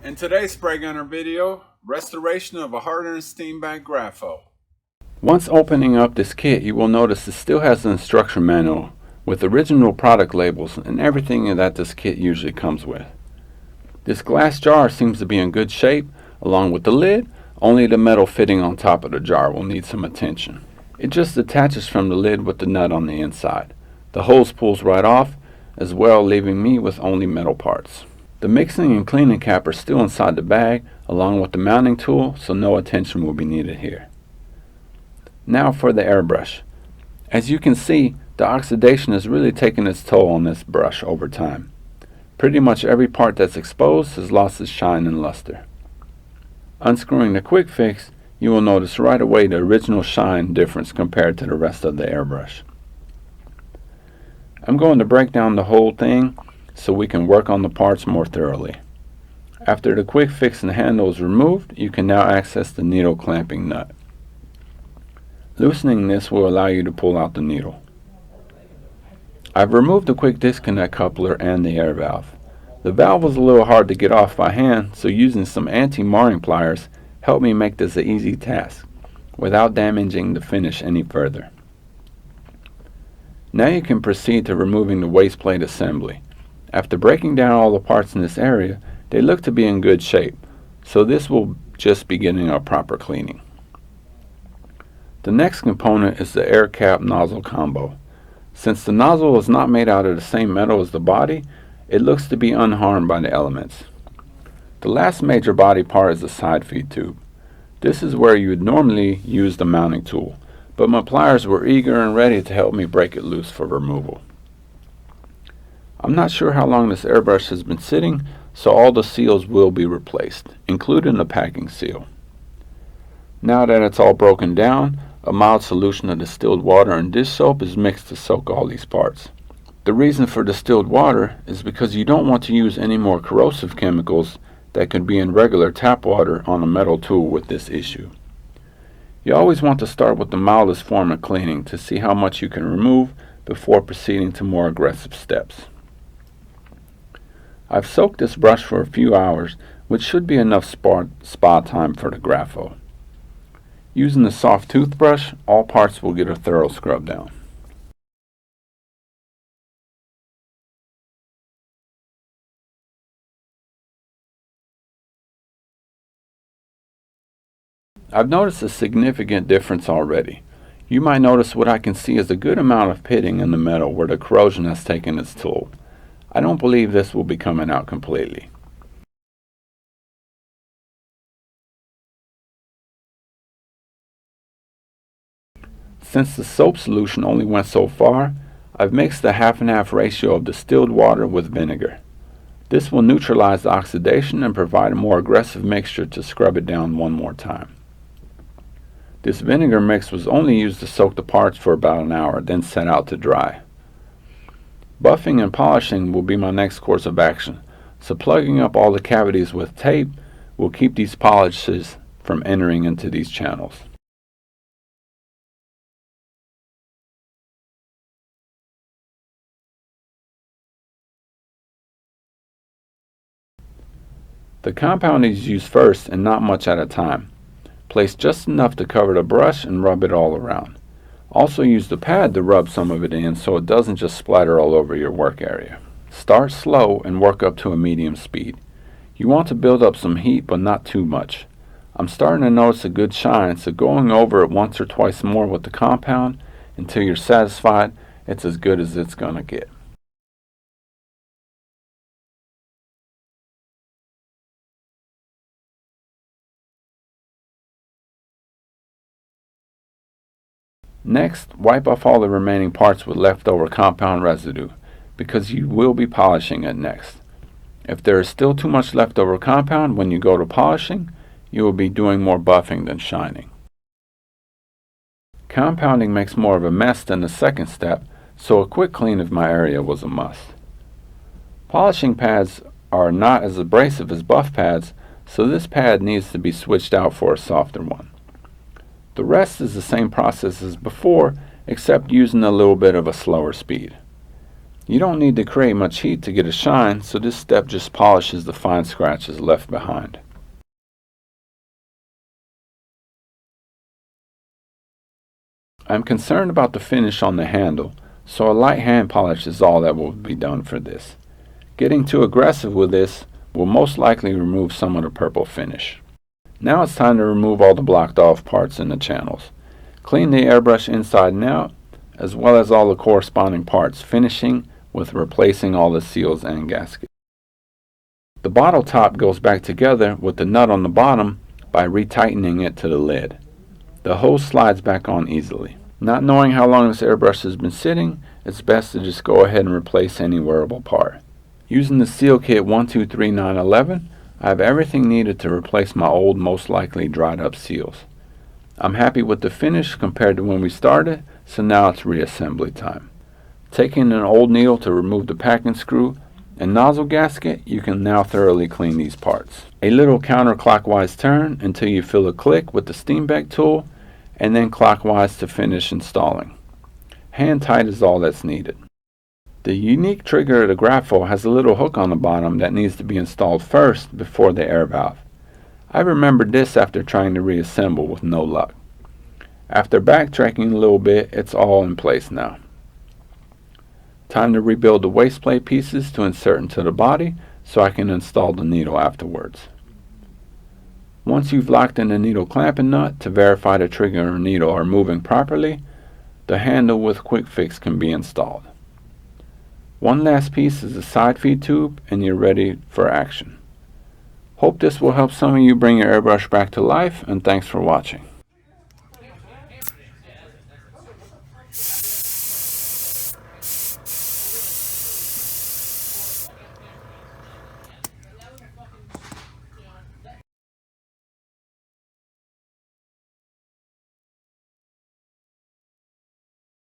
In today's spray gunner video, restoration of a Harder Steenbeck GRAFO. Once opening up this kit, you will notice it still has an instruction manual with original product labels and everything that this kit usually comes with. This glass jar seems to be in good shape along with the lid. Only the metal fitting on top of the jar will need some attention. It just attaches from the lid with the nut on the inside. The hose pulls right off as well, leaving me with only metal parts. The mixing and cleaning cap are still inside the bag along with the mounting tool, so no attention will be needed here. Now for the airbrush. As you can see, the oxidation has really taken its toll on this brush over time. Pretty much every part that's exposed has lost its shine and luster. Unscrewing the quick fix, you will notice right away the original shine difference compared to the rest of the airbrush. I'm going to break down the whole thing so we can work on the parts more thoroughly. After the quick fix and handle is removed, you can now access the needle clamping nut. Loosening this will allow you to pull out the needle. I've removed the quick disconnect coupler and the air valve. The valve was a little hard to get off by hand, so using some anti-marring pliers helped me make this an easy task without damaging the finish any further. Now you can proceed to removing the waste plate assembly. After breaking down all the parts in this area, they look to be in good shape, so this will just be getting a proper cleaning. The next component is the air cap nozzle combo. Since the nozzle is not made out of the same metal as the body, it looks to be unharmed by the elements. The last major body part is the side feed tube. This is where you would normally use the mounting tool, but my pliers were eager and ready to help me break it loose for removal. I'm not sure how long this airbrush has been sitting, so all the seals will be replaced, including the packing seal. Now that it's all broken down, a mild solution of distilled water and dish soap is mixed to soak all these parts. The reason for distilled water is because you don't want to use any more corrosive chemicals that could be in regular tap water on a metal tool with this issue. You always want to start with the mildest form of cleaning to see how much you can remove before proceeding to more aggressive steps. I've soaked this brush for a few hours, which should be enough spa time for the GRAFO. Using the soft toothbrush, all parts will get a thorough scrub down. I've noticed a significant difference already. You might notice what I can see is a good amount of pitting in the metal where the corrosion has taken its toll. I don't believe this will be coming out completely. Since the soap solution only went so far, I've mixed a half and half ratio of distilled water with vinegar. This will neutralize the oxidation and provide a more aggressive mixture to scrub it down one more time. This vinegar mix was only used to soak the parts for about an hour, then set out to dry. Buffing and polishing will be my next course of action, so plugging up all the cavities with tape will keep these polishes from entering into these channels. The compound is used first and not much at a time. Place just enough to cover the brush and rub it all around. Also use the pad to rub some of it in so it doesn't just splatter all over your work area. Start slow and work up to a medium speed. You want to build up some heat but not too much. I'm starting to notice a good shine, so going over it once or twice more with the compound until you're satisfied it's as good as it's gonna get. Next, wipe off all the remaining parts with leftover compound residue, because you will be polishing it next. If there is still too much leftover compound when you go to polishing, you will be doing more buffing than shining. Compounding makes more of a mess than the second step, so a quick clean of my area was a must. Polishing pads are not as abrasive as buff pads, so this pad needs to be switched out for a softer one. The rest is the same process as before, except using a little bit of a slower speed. You don't need to create much heat to get a shine, so this step just polishes the fine scratches left behind. I'm concerned about the finish on the handle, so a light hand polish is all that will be done for this. Getting too aggressive with this will most likely remove some of the purple finish. Now it's time to remove all the blocked off parts in the channels. Clean the airbrush inside and out, as well as all the corresponding parts, finishing with replacing all the seals and gaskets. The bottle top goes back together with the nut on the bottom by retightening it to the lid. The hose slides back on easily. Not knowing how long this airbrush has been sitting, it's best to just go ahead and replace any wearable part. Using the seal kit 123911, I have everything needed to replace my old, most likely dried up seals. I'm happy with the finish compared to when we started, so now it's reassembly time. Taking an old needle to remove the packing screw and nozzle gasket, you can now thoroughly clean these parts. A little counterclockwise turn until you feel a click with the Steenbeck tool, and then clockwise to finish installing. Hand tight is all that's needed. The unique trigger of the GRAFO has a little hook on the bottom that needs to be installed first before the air valve. I remembered this after trying to reassemble with no luck. After backtracking a little bit, it's all in place now. Time to rebuild the waist plate pieces to insert into the body so I can install the needle afterwards. Once you've locked in the needle clamping nut to verify the trigger and needle are moving properly, the handle with quick fix can be installed. One last piece is the side feed tube and you're ready for action. Hope this will help some of you bring your airbrush back to life, and thanks for watching.